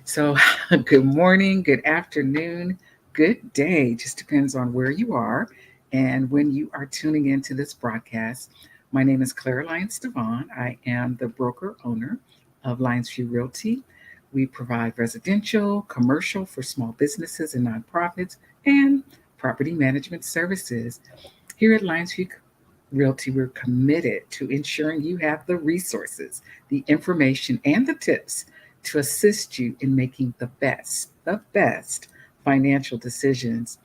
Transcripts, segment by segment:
So, good morning, good afternoon, good day. Just depends on where you are and when you are tuning into this broadcast. My name is Clara Lyons-DeVaughn. I am the broker owner of Lions View Realty. We provide residential, commercial for small businesses and nonprofits, and property management services. Here at Lions View Realty, we're committed to ensuring you have the resources, the information, and the tips to assist you in making the best financial decisions.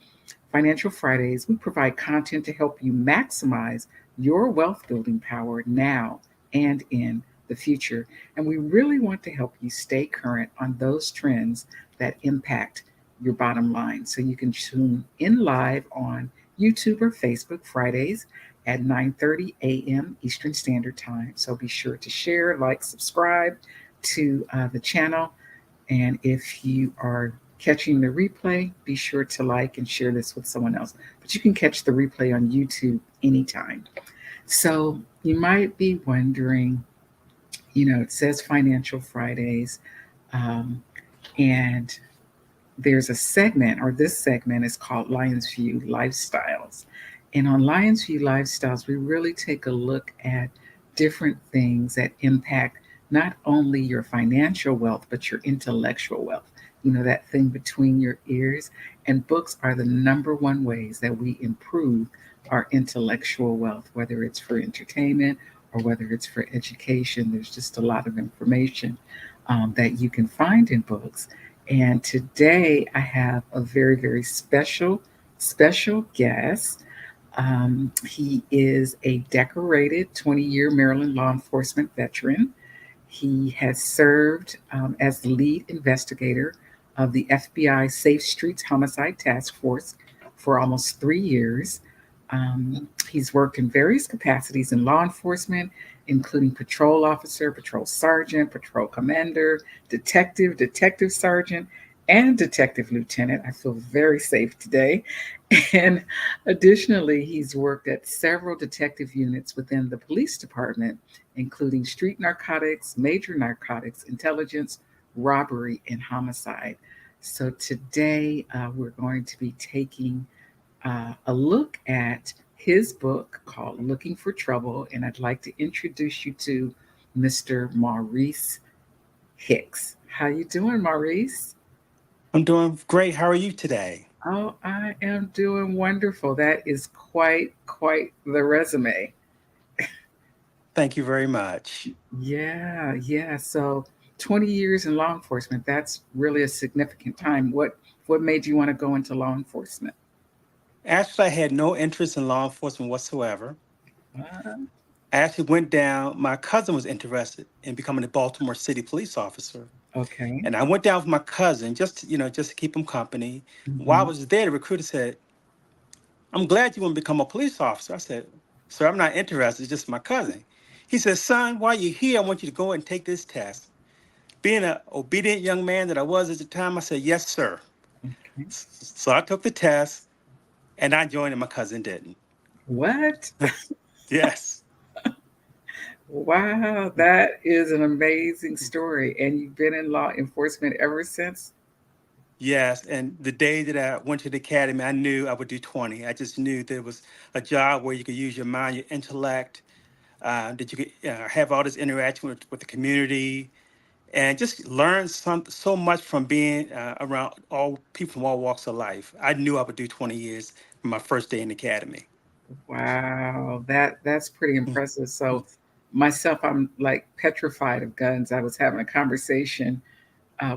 Financial Fridays, we provide content to help you maximize your wealth building power now and in the future. And we really want to help you stay current on those trends that impact your bottom line. So you can tune in live on YouTube or Facebook Fridays at 9:30 a.m. Eastern Standard Time. So be sure to share, like, subscribe to the channel. And if you are catching the replay, be sure to like and share this with someone else. But you can catch the replay on YouTube anytime. So you might be wondering, it says Financial Fridays, um, and there's a segment, or this segment is called Lions View Lifestyles. And on Lions View Lifestyles, we really take a look at different things that impact not only your financial wealth, but your intellectual wealth. That thing between your ears. And books are the number one ways that we improve our intellectual wealth, whether it's for entertainment or whether it's for education. There's just a lot of information that you can find in books. And today I have a very, very special guest. He is a decorated 20-year Maryland law enforcement veteran. He has served as the lead investigator of the FBI Safe Streets Homicide Task Force for almost 3 years. He's worked in various capacities in law enforcement, including patrol officer, patrol sergeant, patrol commander, detective sergeant, and detective lieutenant. I feel very safe today. And additionally, he's worked at several detective units within the police department, including street narcotics, major narcotics, intelligence, robbery, and homicide. So today we're going to be taking a look at his book called Looking for Trouble, and I'd like to introduce you to Mr. Maurice Hicks. How you doing, Maurice? I'm doing great. How are you today? Oh, I am doing wonderful. That is quite the resume. Thank you very much. Yeah, yeah. So 20 years in law enforcement, that's really a significant time. What made you want to go into law enforcement? Actually, I had no interest in law enforcement whatsoever. I actually went down, my cousin was interested in becoming a Baltimore City police officer. Okay. And I went down with my cousin just to keep him company. While I Hmm. was there, the recruiter said, I'm glad you want to become a police officer. I said, sir, I'm not interested. It's just my cousin. He said, son, while you're here, I want you to go and take this test. Being an obedient young man that I was at the time, I said, yes, sir. Okay. So I took the test and I joined and my cousin didn't. What? Yes. Wow, that is an amazing story. And you've been in law enforcement ever since? Yes. And the day that I went to the academy, I knew I would do 20. I just knew there was a job where you could use your mind, your intellect, that you could have all this interaction with the community and just learn so much from being around all people from all walks of life. I knew I would do 20 years from my first day in the academy. Wow, that's pretty impressive. So myself, I'm like petrified of guns. I was having a conversation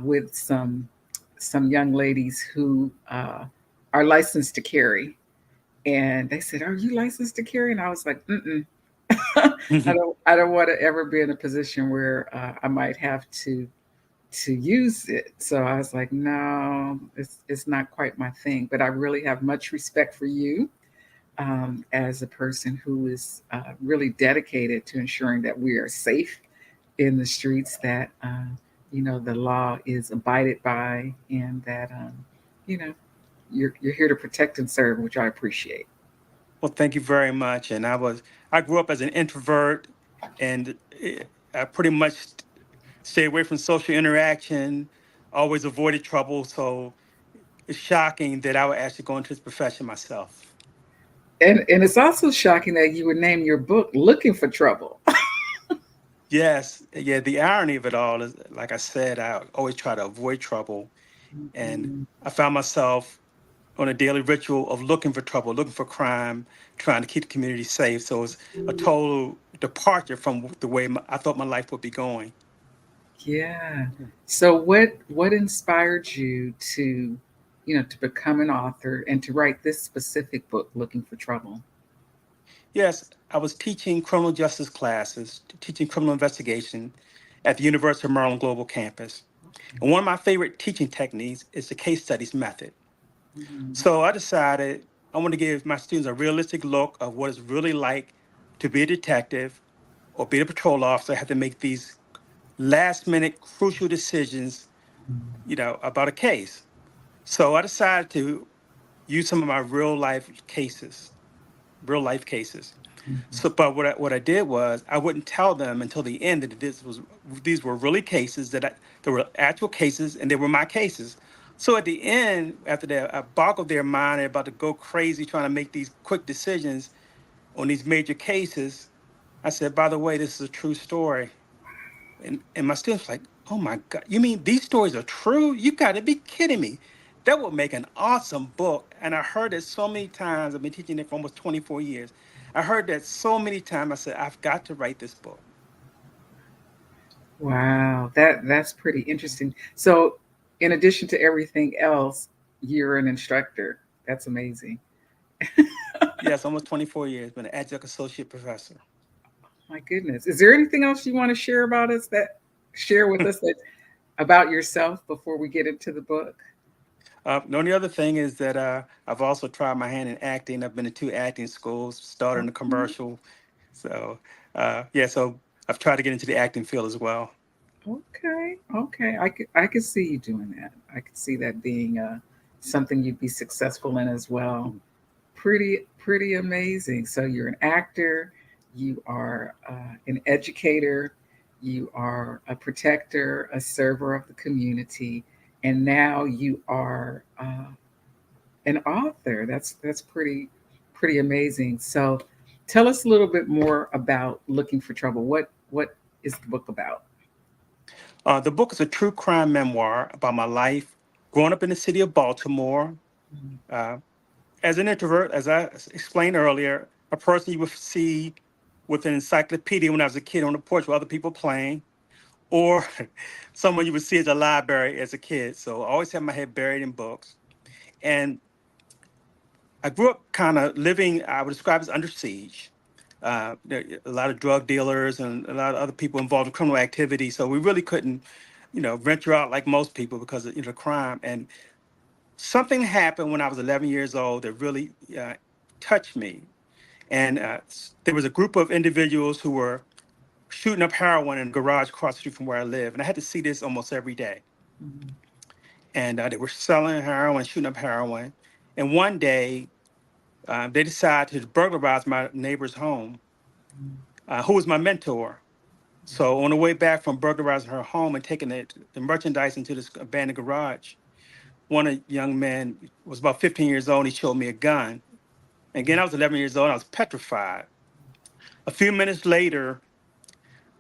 with some young ladies who are licensed to carry, and they said, "Are you licensed to carry?" And I was like, "Mm-mm." I don't want to ever be in a position where I might have to use it. So I was like, no, it's not quite my thing. But I really have much respect for you as a person who is really dedicated to ensuring that we are safe in the streets, that the law is abided by, and that you know you're here to protect and serve, which I appreciate. Well, thank you very much. And I grew up as an introvert, and I pretty much stay away from social interaction. always avoided trouble. So it's shocking that I would actually go into this profession myself. And it's also shocking that you would name your book "Looking for Trouble." Yes, yeah. The irony of it all is, like I said, I always try to avoid trouble, and Mhm. I found myself on a daily ritual of looking for trouble, looking for crime, trying to keep the community safe. So it's a total departure from the way I thought my life would be going. Yeah. So what inspired you to, to become an author and to write this specific book, Looking for Trouble? Yes, I was teaching criminal justice classes, teaching criminal investigation at the University of Maryland Global Campus. And one of my favorite teaching techniques is the case studies method. Mhm. So I decided I want to give my students a realistic look of what it's really like to be a detective or be a patrol officer, have to make these last minute crucial decisions, about a case. So I decided to use some of my real life cases. Mhm. So, but what I did was I wouldn't tell them until the end that these were really cases there were actual cases and they were my cases. So at the end, after I boggled their mind, they're about to go crazy trying to make these quick decisions on these major cases. I said, by the way, this is a true story. And my students were like, oh my God, you mean these stories are true? You got to be kidding me. That would make an awesome book. And I heard it so many times. I've been teaching it for almost 24 years. I heard that so many times. I said, I've got to write this book. Wow, that's pretty interesting. So, in addition to everything else, you're an instructor. That's amazing. Yes, almost 24 years, been an adjunct associate professor. My goodness. Is there anything else you want to share with us that about yourself before we get into the book? The only other thing is that I've also tried my hand in acting. I've been to two acting schools, started in a Okay. commercial. So, yeah, so I've tried to get into the acting field as well. Okay. Okay. I could see you doing that. I could see that being something you'd be successful in as well. Pretty amazing. So you're an actor, you are an educator, you are a protector, a server of the community, and now you are an author. That's pretty amazing. So tell us a little bit more about Looking for Trouble. What is the book about? The book is a true crime memoir about my life growing up in the city of Baltimore. Uh, as an introvert, as I explained earlier, a person you would see with an encyclopedia when I was a kid on the porch with other people playing, or someone you would see at the library as a kid. So I always had my head buried in books. And I grew up kind of living, I would describe as under siege. A lot of drug dealers and a lot of other people involved in criminal activity. So we really couldn't, venture out like most people because of crime. And something happened when I was 11 years old that really touched me. And there was a group of individuals who were shooting up heroin in a garage across the street from where I live. And I had to see this almost every day. Mhm. And they were selling heroin, shooting up heroin. And one day, they decided to burglarize my neighbor's home, who was my mentor. So on the way back from burglarizing her home and taking the merchandise into this abandoned garage, one of the young men was about 15 years old. And he showed me a gun. Again, I was 11 years old. I was petrified. A few minutes later,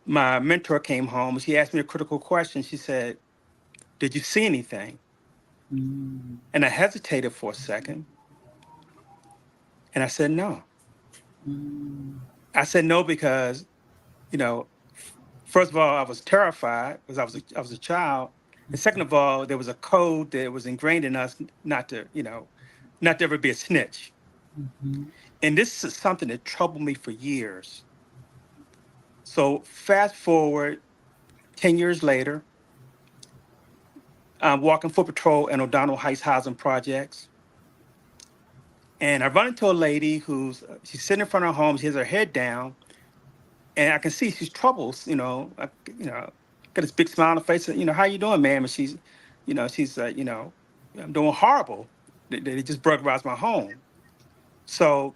my mentor came home. She asked me a critical question. She said, "Did you see anything?" Mhm. And I hesitated for a second. And I said, "No." Mhm. I said no because, you know, first of all, I was terrified because I was a child, and second of all, there was a code that was ingrained in us not to ever be a snitch. Mhm. And this is something that troubled me for years. So fast forward 10 years later, I'm walking foot patrol in O'Donnell Heights housing projects, and I run into a lady she's sitting in front of her home. She has her head down, and I can see she's troubled. Got this big smile on her face. How you doing, ma'am? And she's, I'm doing horrible. They just burglarized my home. So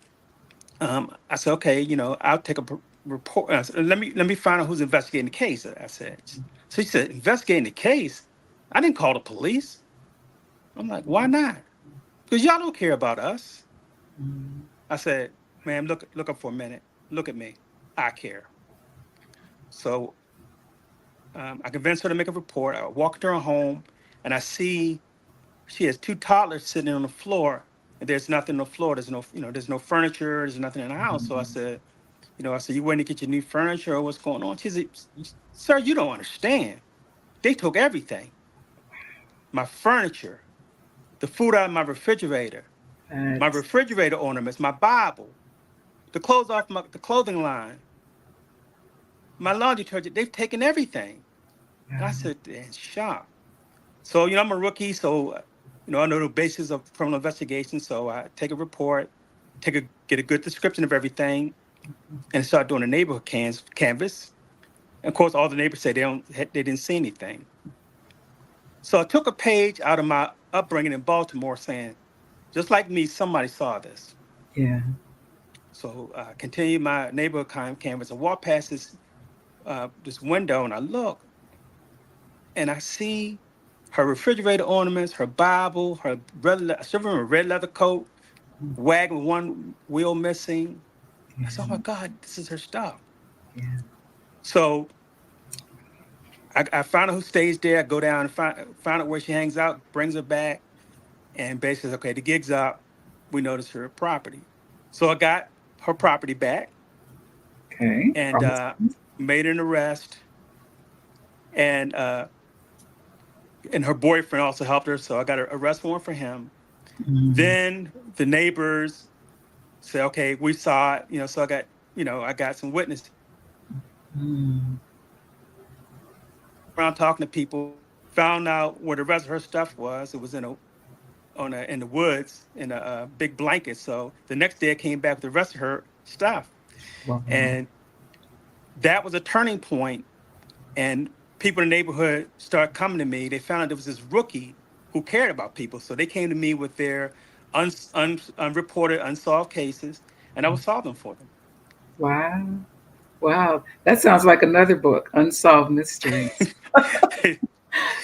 I said, okay, I'll take a report. I said, let me find out who's investigating the case. I said. So she said, investigating the case. I didn't call the police. I'm like, why not? Because y'all don't care about us. Mm. I said, ma'am, look up for a minute. Look at me. I care. So I convinced her to make a report. I walk to her home, and I see she has two toddlers sitting on the floor, and there's nothing on the floor. There's no, there's no furniture. There's nothing in the house. So I Mm. said, you went to get your new furniture or what's going on? She said, sir, you don't understand. They took everything. My furniture, the food out of my That's, refrigerator ornaments, my Bible, the clothes off the clothing line, my laundry detergent. They've taken everything. And I wow. said, in shock. So, I'm a rookie. So, I know the basis of criminal investigation. So I take a report, get a good description of everything, and start doing a neighborhood canvas. And of course, all the neighbors say they didn't see anything. So I took a page out of my upbringing in Baltimore, saying, just like me, somebody saw this. Yeah. So I continued my neighborhood canvas. I walk past this window, and I look, and I see her refrigerator ornaments, her Bible, her red leather coat, Mm. wagon with one wheel missing. I said, oh my Yeah. God, this is her stuff. Yeah. So I found out who stays there. I go down and find out where she hangs out, brings her back, and basically says, okay, the gig's up. We noticed her property. So I got her property back Okay. and Awesome. made an arrest. And her boyfriend also helped her. So I got an arrest warrant for him. Mm. Then the neighbors say, okay, we saw it, so I got some witnesses Mm. around talking to people, found out where the rest of her stuff was. It was in the woods in a big blanket. So the next day I came back with the rest of her stuff. Wow. And that was a turning point. And people in the neighborhood started coming to me. They found out there was this rookie who cared about people. So they came to me with their unreported, unsolved cases, and I would solve them for them. Wow. Wow. That sounds like another book, Unsolved Mysteries.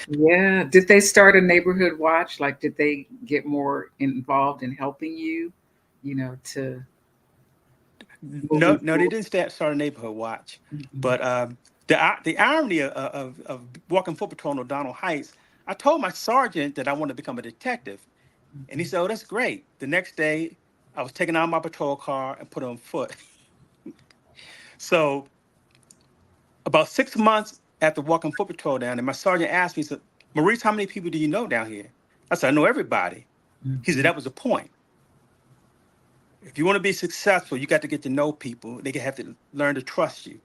Yeah. Did they start a neighborhood watch? Like, did they get more involved in helping you, to No, moving no, they forward? didn't start a neighborhood watch. Mhm. But the irony of walking foot patrol in O'Donnell Heights, I told my sergeant that I wanted to become a detective. And he Mhm. said, oh, that's great. The next day, I was taking out my patrol car and put on foot. So about 6 months after walking foot patrol down there, my sergeant asked me, he said, Maurice, how many people do you know down here? I said, I know everybody. He said, Mhm. that was the point. If you want to be successful, you got to get to know people. They have to learn to trust you.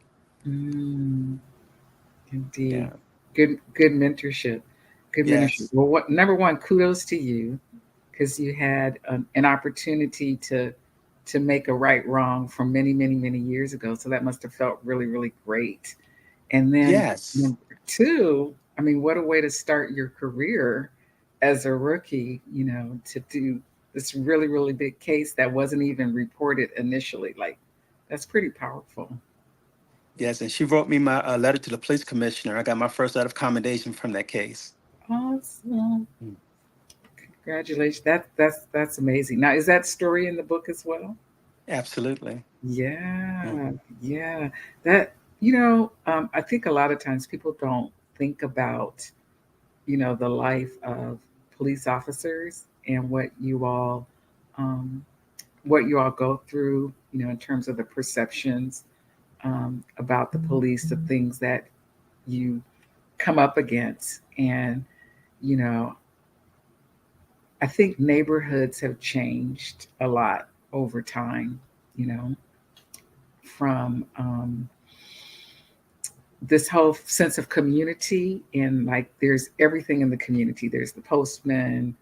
Mm. Indeed. Yeah. Good mentorship. Good mentorship. Yes. Well, what number one, kudos to you because you had an opportunity to make a right wrong from many, many, many years ago. So that must have felt really, really great. And then Yes. number two, I mean, what a way to start your career as a rookie, to do this really, really big case that wasn't even reported initially. Like, that's pretty powerful. Yes. And she wrote me my letter to the police commissioner. I got my first letter of commendation from that case. Awesome. Mm. Congratulations. That's amazing. Now, is that story in the book as well? Absolutely. Yeah, Mhm. yeah. That, I think a lot of times people don't think about, the life of police officers and um, what you all go through, in terms of the perceptions about the police, the things that you come up against. And, you know, I think neighborhoods have changed a lot over time, you know, from this whole sense of community, and like there's everything in the community. There's the postman,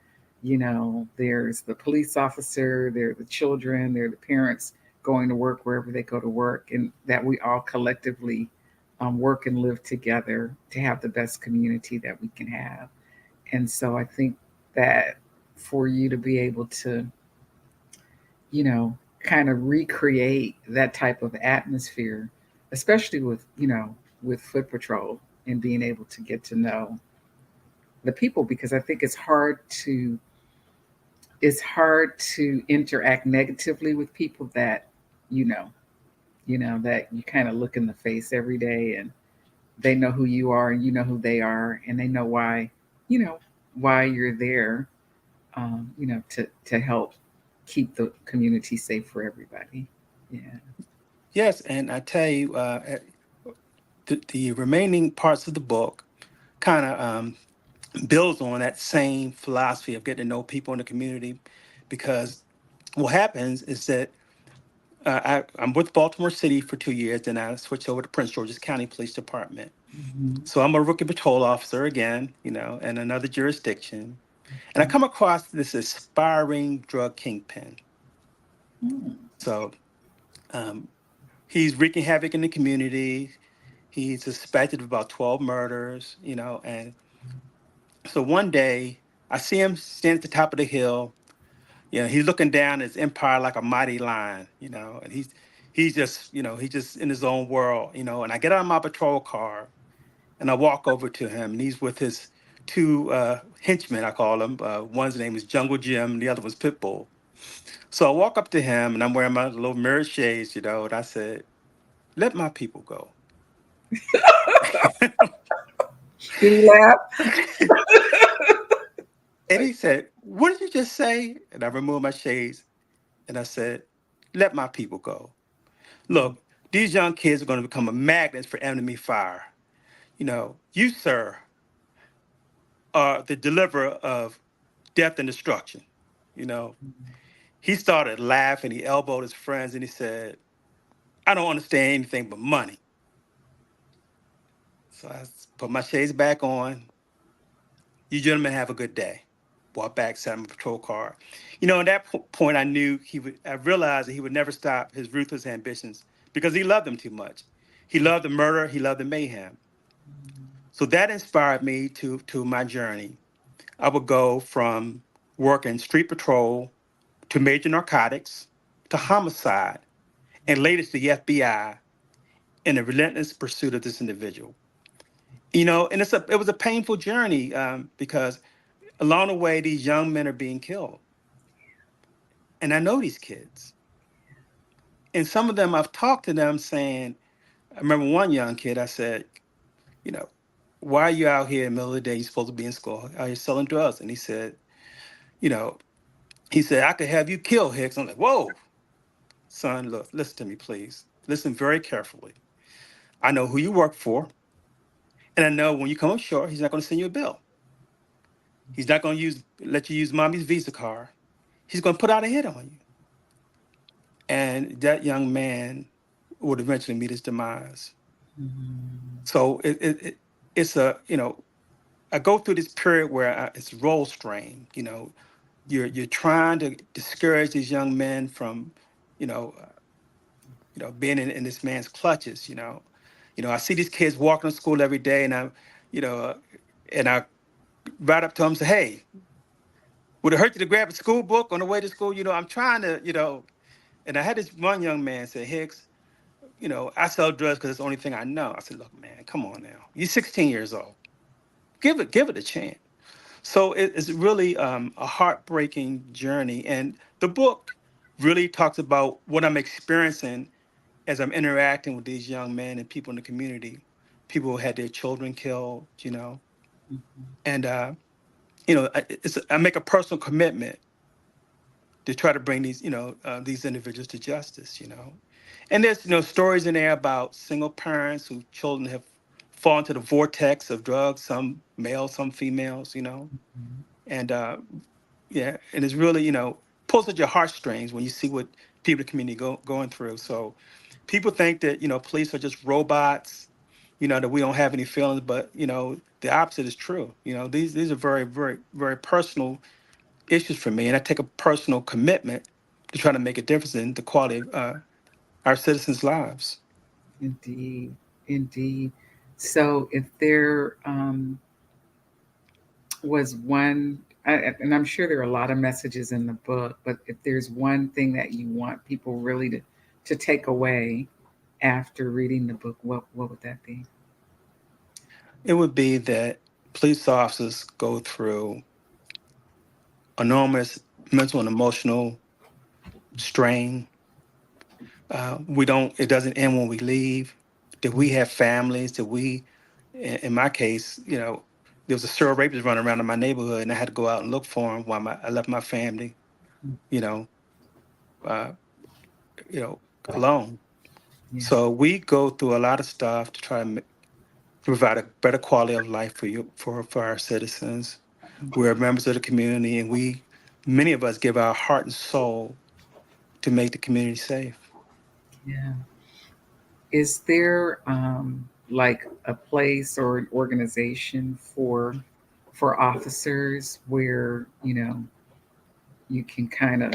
there's the police officer, there are the children, there are the parents going to work wherever they go to work, and that we all collectively work and live together to have the best community that we can have. And so I think that for you to be able to, you know, kind of recreate that type of atmosphere, especially with, with foot patrol and being able to get to know, the people, because I think it's hard to interact negatively with people that you know that you kind of look in the face every day, and they know who you are and you know who they are, and they know you know why you're there, to help keep the community safe for everybody. Yeah. Yes, and I tell you, the remaining parts of the book kind of builds on that same philosophy of getting to know people in the community, because what happens is that I'm with Baltimore City for 2 years, then I switched over to Prince George's County Police Department. Hmm. So I'm a rookie patrol officer again, in another jurisdiction. And I come across this aspiring drug kingpin. Hmm. So um, he's wreaking havoc in the community. He's suspected of about 12 murders, and so one day I see him stand at the top of the hill. He's looking down at his empire like a mighty lion, and he's just in his own world, and I get out of my patrol car and I walk over to him, and he's with his two henchmen, I call them. One's name is Jungle Jim, the other one's Pitbull. So I walk up to him, and I'm wearing my little mirrored shades, and I said, "Let my people go." Did he laugh? And he said, "What did you just say?" And I removed my shades, and I said, "Let my people go. Look, these young kids are going to become a magnet for enemy fire. You, sir, are the deliverer of death and destruction." You know, he started laughing. He elbowed his friends and he said, "I don't understand anything but money." So put my shades back on. "You gentlemen have a good day." Walked back, sat in my patrol car. At that point, I knew I realized that he would never stop his ruthless ambitions because he loved them too much. He loved the murder, he loved the mayhem. So that inspired me to my journey. I would go from working street patrol to major narcotics to homicide and later to the FBI in a relentless pursuit of this individual. And it was a painful journey because along the way, these young men are being killed. And I know these kids. And some of them, I've talked to them saying, I remember one young kid, I said, you know, "Why are you out here in the middle of the day? You're supposed to be in school. Are you selling drugs?" And you know, he said, "I could have you kill Hicks." I'm like, "Whoa, son, look, listen to me, please. Listen very carefully. I know who you work for. And I know when you come up short, he's not going to send you a bill. He's not going to let you use mommy's Visa card. He's going to put out a hit on you." And that young man would eventually meet his demise. Mhm. So it's I go through this period where it's role strain. You're trying to discourage these young men from, you know, being in this man's clutches. I see these kids walking to school every day, and you know, uh, and I right up to them and say, "Hey, would it hurt you to grab a school book on the way to school?" I'm trying to, And I had this one young man say, "Hicks, I sell drugs because it's the only thing I know." I said, "Look, man, come on now. You're 16 years old. Give it a chance." So it's really a heartbreaking journey, and the book really talks about what I'm experiencing as I'm interacting with these young men and people in the community, people who had their children killed, and I make a personal commitment to try to bring these individuals to justice. And there's stories in there about single parents whose children have fallen into the vortex of drugs, some males, some females. And yeah, and it's really pulls at your heartstrings when you see what people in the community going through. So people think that police are just robots, that we don't have any feelings, but the opposite is true. These are very, very, very personal issues for me, and I take a personal commitment to try to make a difference in the quality of our citizens' lives. Indeed, indeed. So, if there was and I'm sure there are a lot of messages in the book, but if there's one thing that you want people really to take away after reading the book, what would that be? It would be that police officers go through enormous mental and emotional strain. We don't. It doesn't end when we leave. Did we have families? Did we? In my case, there was a serial rapist running around in my neighborhood, and I had to go out and look for him while I left my family, you know, uh, you know, alone. Yeah. So we go through a lot of stuff to try to provide a better quality of life for our citizens. We're members of the community, and many of us give our heart and soul to make the community safe. Yeah. Is there like a place or an organization for officers where you can kind of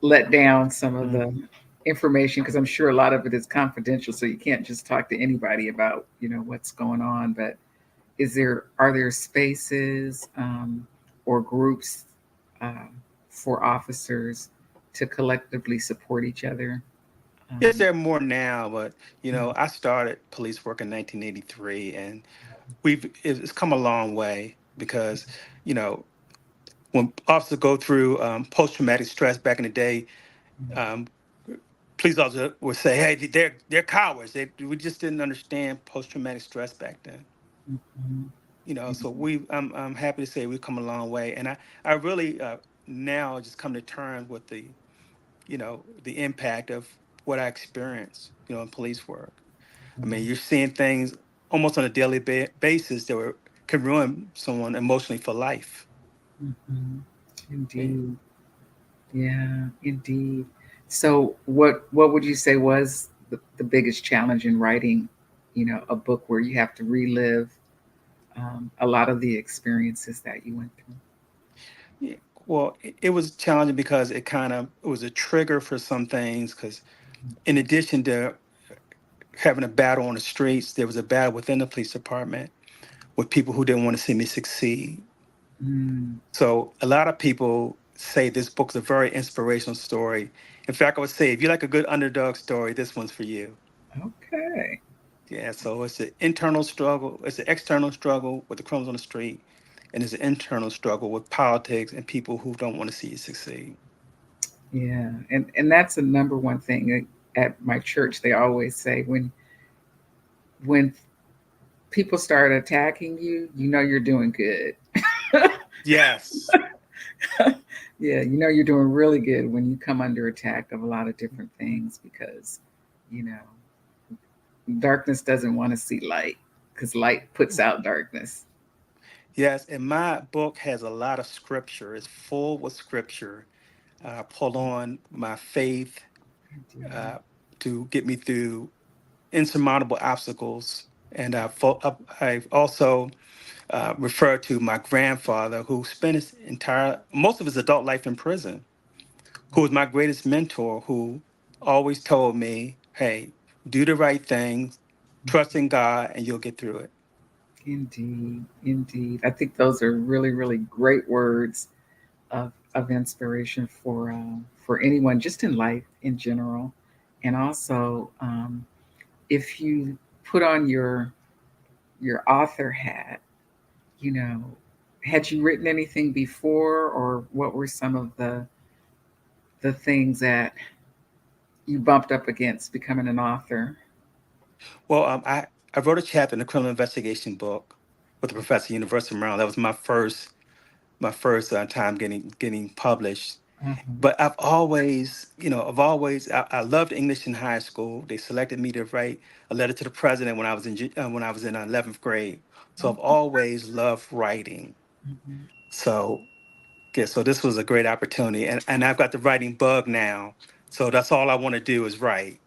let down some of the Mhm. information, because I'm sure a lot of it is confidential, so you can't just talk to anybody about what's going on. But are there spaces or groups um, for officers to collectively support each other? Yes, Um, there are more now, but mm, I started police work in 1983, and it's come a long way because you know when officers go through post-traumatic stress back in the day, um, police officers would say, "Hey, they're cowards. We just didn't understand post-traumatic stress back then." mm, mm, So mm, I'm happy to say we've come a long way, and I really now just come to terms with the impact of what I experienced, in police work. I mean, you're seeing things almost on a daily basis can ruin someone emotionally for life. mm, mm. I Indeed. Yeah, indeed. So what would you say was the biggest challenge in writing, a book where you have to relive a lot of the experiences that you went through? Yeah, well, it was challenging because it was a trigger for some things. Because in addition to having a battle on the streets, there was a battle within the police department with people who didn't want to see me succeed. Mm, So a lot of people say this book's a very inspirational story. In fact, I would say if you like a good underdog story, this one's for you. okay. Yeah, so it's an internal struggle, it's an external struggle with the criminals on the street, and it's an internal struggle with politics and people who don't want to see you succeed. Yeah, and that's the number one thing at my church. They always say when people start attacking you, you're doing good. Yes. Yeah, you're doing really good when you come under attack of a lot of different things, because you know darkness doesn't want to see light, because light puts out darkness. Yes, and my book has a lot of scripture. It's full with scripture. Pull on my faith Indeed. uh, to get me through insurmountable obstacles. And I've also referred to my grandfather, who spent most of his adult life in prison, who was my greatest mentor, who always told me, "Hey, do the right thing, trust in God, and you'll get through it." Indeed, indeed. I think those are really, really great words of inspiration for anyone, just in life in general. And also, if you put on your author hat, you know, had you written anything before, or what were some of the things that you bumped up against becoming an author? Well, I wrote a chapter in a criminal investigation book with a professor at the University of Maryland. That was my first time getting published. Uh-huh. But I loved English in high school. They selected me to write a letter to the president when I was in 11th grade. So I've always loved writing. Mhm. So yeah, so this was a great opportunity, and I've got the writing bug now. So that's all I want to do is write.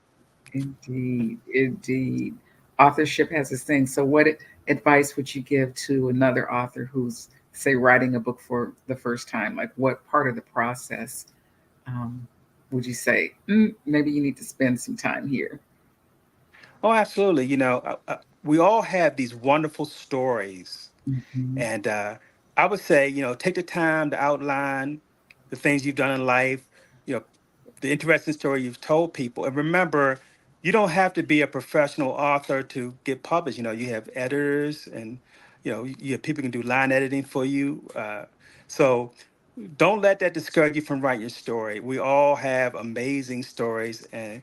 Indeed, indeed. Authorship has this thing. So, what advice would you give to another author who's, say, writing a book for the first time? Like, what part of the process um, would you say, maybe you need to spend some time here? Oh, absolutely. We all have these wonderful stories. Hmm. And I would say, take the time to outline the things you've done in life, you know, the interesting story you've told people. And remember, you don't have to be a professional author to get published. You know, you have editors, and you have people can do line editing for you. So don't let that discourage you from writing your story. We all have amazing stories, and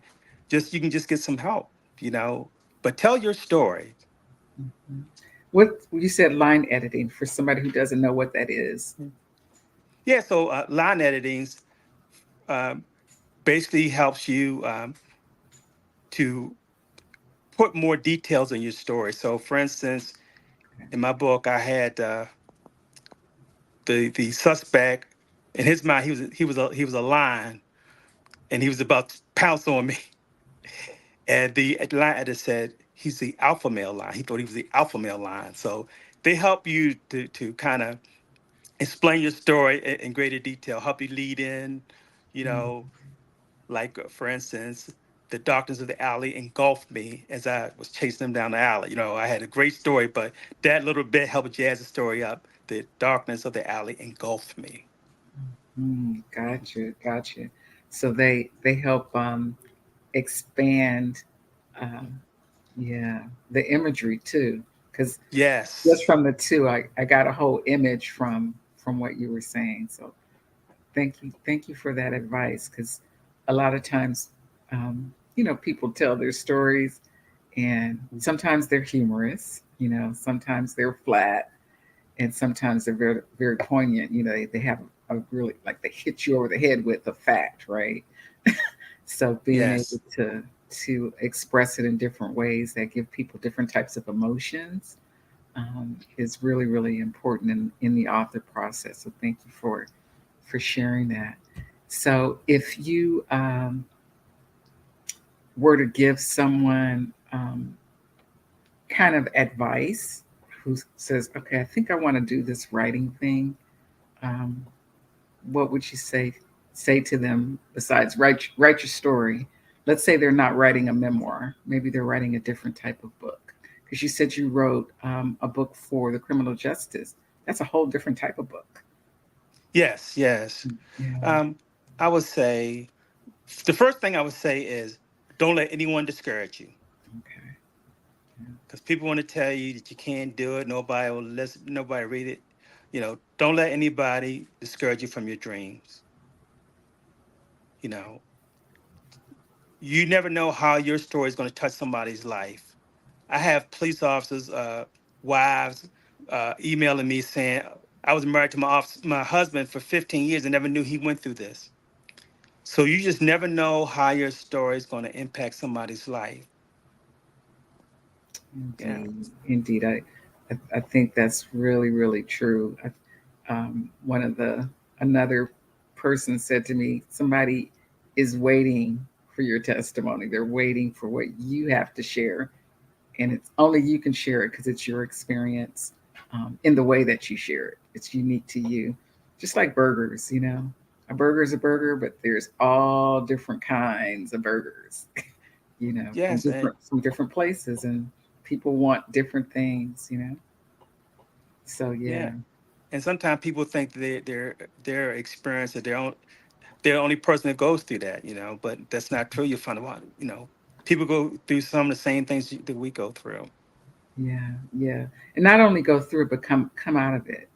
just you can just get some help. You know, but tell your story. Mhm. What you said, line editing, for somebody who doesn't know what that is. Yeah. So line editing um, basically helps you to put more details in your story. So, for instance, in my book, I had the suspect in his mind. He was a lion, and he was about to pounce on me. And the line editor said he's the alpha male lion. He thought he was the alpha male lion. So they help you to kind of explain your story in greater detail, help you lead in, you Mm, know, like for instance, the darkness of the alley engulfed me as I was chasing them down the alley. You know, I had a great story, but that little bit helped jazz the story up. The darkness of the alley engulfed me. gotcha, gotcha. So they help expand, um, yeah, the imagery too, because just Yes. from the two, I got a whole image from what you were saying. So thank you for that advice, because a lot of times, um, people tell their stories, and sometimes they're humorous, sometimes they're flat, and sometimes they're very very poignant. They have a really, like, they hit you over the head with a fact, right? So being able Yes. to express it in different ways that give people different types of emotions, is really really important in the author process. So thank you for sharing that. So if you were to give someone kind of advice, who says, okay, I think I want to do this writing thing, um, what would you say to them, besides write your story? Let's say they're not writing a memoir. Maybe they're writing a different type of book. Because you said you wrote a book for the criminal justice. That's a whole different type of book. Yes. Yes. Yeah. Um, I would say the first thing I would say is don't let anyone discourage you, Okay. because people want to tell you that you can't do it. Nobody will listen. Nobody read it. You know, don't let anybody discourage you from your dreams. You know, you never know how your story is going to touch somebody's life. I have police officers, wives, emailing me saying I was married to my husband for 15 years and never knew he went through this. So you just never know how your story is going to impact somebody's life. Yeah. Indeed, indeed. I think that's really, really true. One of the another person said to me, somebody is waiting for your testimony. They're waiting for what you have to share, and it's only you can share it because it's your experience, in the way that you share it. It's unique to you, just like burgers. A burger is a burger, but there's all different kinds of burgers. From Yes. different places, and people want different things. So yeah. Yeah. And sometimes people think that their experience that they're the only person that goes through that. But that's not true. You find out, people go through some of the same things that we go through. Yeah, yeah. And not only go through it, but come out of it.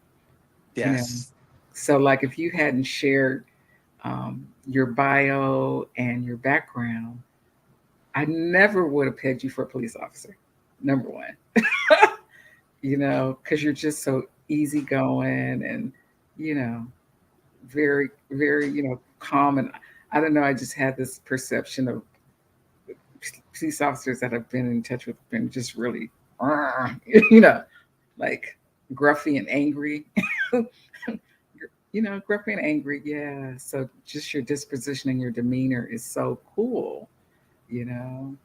You know. Yes. So like, if you hadn't shared your bio and your background, I never would have pegged you for a police officer. Number one, because you're just so easygoing, and you know, very very calm. And I don't know. I just had this perception of police officers that I've been in touch with, been just really, you know, like gruffy and angry. Grumpy and angry. Yeah. So just your disposition and your demeanor is so cool. You know,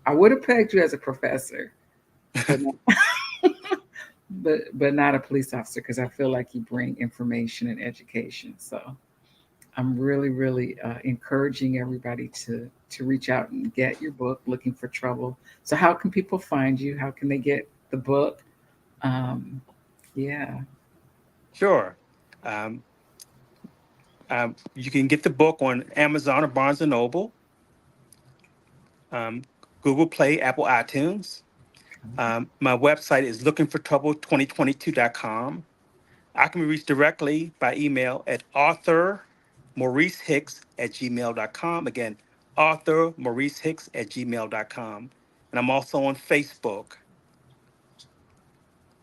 I would have pegged you as a professor, but but not a police officer, because I feel like you bring information and education. So I'm really, really encouraging everybody to reach out and get your book, Looking for Trouble. So how can people find you? How can they get the book? Um, yeah. Sure. Um, you can get the book on Amazon or Barnes and Noble. um, Google Play, Apple iTunes. My website is lookingfortrouble2022.com. I can be reached directly by email at author Maurice Hicks at gmail.com. Again, author Maurice Hicks at gmail.com. And I'm also on Facebook.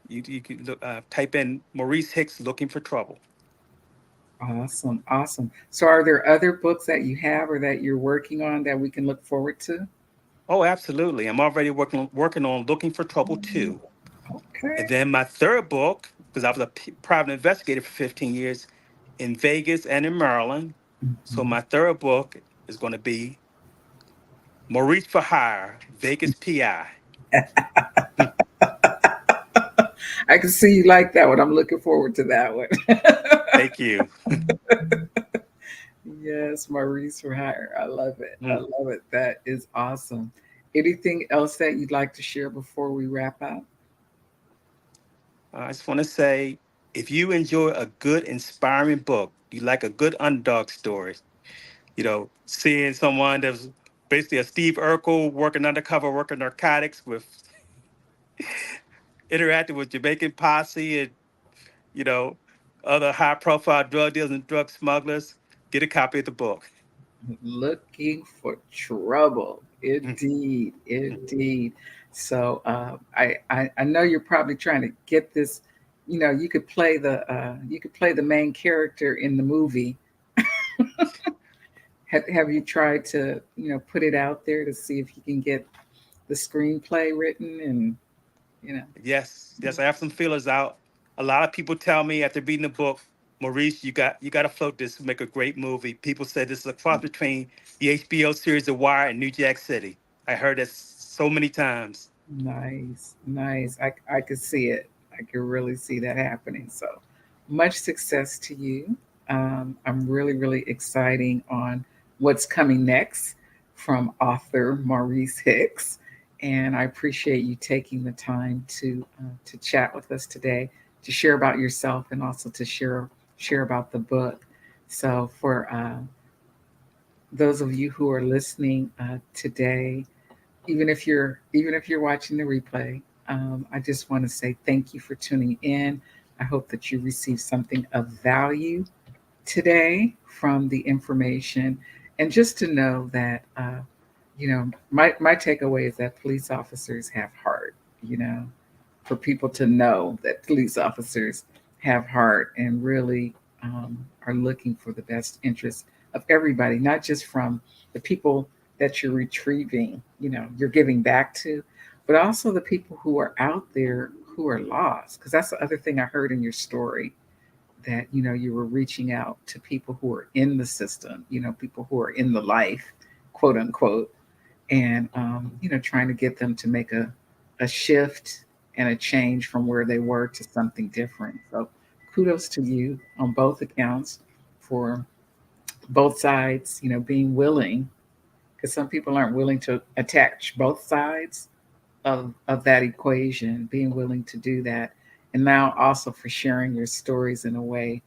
You can type in Maurice Hicks looking for trouble. Awesome, awesome. So, are there other books that you have or that you're working on that we can look forward to? Oh, absolutely. I'm already working on Looking for Trouble 2. Okay. And then my third book, because I was a private investigator for 15 years in Vegas and in Maryland. So Mhm. my third book is going to be Maurice for Hire, Vegas PI. I can see you like that one. I'm looking forward to that one. Thank you. Yes, Maurice for hire. I love it. I Mm. love it. That is awesome. Anything else that you'd like to share before we wrap up? I just want to say, if you enjoy a good, inspiring book, you like a good underdog story, seeing someone that's basically a Steve Urkel working undercover, working narcotics with interacting with Jamaican posse and, you know, other high profile drug dealers and drug smugglers, get a copy of the book. Looking for trouble. Indeed, indeed. So I know you're probably trying to get this. You know, you could play the main character in the movie. Have you tried to put it out there to see if you can get the screenplay written and you know Yes, I have some feelers out. A lot of people tell me after reading the book, Maurice, you got to float this to make a great movie. People say this is a cross between the HBO series The Wire and New Jack City. I heard that so many times. nice, nice. I could see it. I could really see that happening. So much success to you. I'm really, really exciting on what's coming next from author Maurice Hicks, and I appreciate you taking the time to chat with us today, to share about yourself, and also to share about the book. So for those of you who are listening today, even if you're watching the replay, I just want to say thank you for tuning in. I hope that you received something of value today from the information, and just to know that my takeaway is that police officers have heart. You know, for people to know that police officers have heart and really are looking for the best interest of everybody, not just from the people that you're retrieving, you're giving back to, but also the people who are out there who are lost. Because that's the other thing I heard in your story, that you were reaching out to people who are in the system, people who are in the life, quote unquote, and trying to get them to make a shift and a change from where they were to something different. So kudos to you on both accounts for both sides, being willing, because some people aren't willing to attach both sides of that equation, being willing to do that. And now also for sharing your stories in a way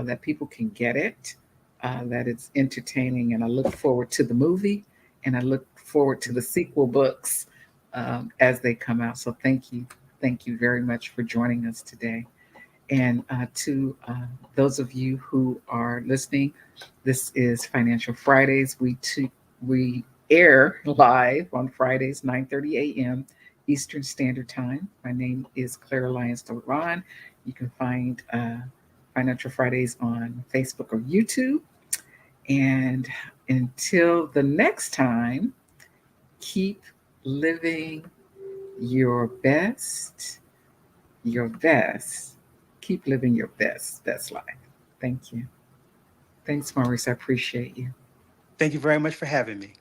that people can get it, that it's entertaining. And I look forward to the movie, and I look forward to the sequel books as they come out. So thank you. Thank you very much for joining us today. And to those of you who are listening, this is Financial Fridays. We air live on Fridays, 9:30 a.m. Eastern Standard Time. My name is Clara Lyons-DeVaughn. You can find Financial Fridays on Facebook or YouTube. And until the next time, keep living your best, your best. Keep living your best life. Thank you. Thanks, Maurice. I appreciate you. Thank you very much for having me.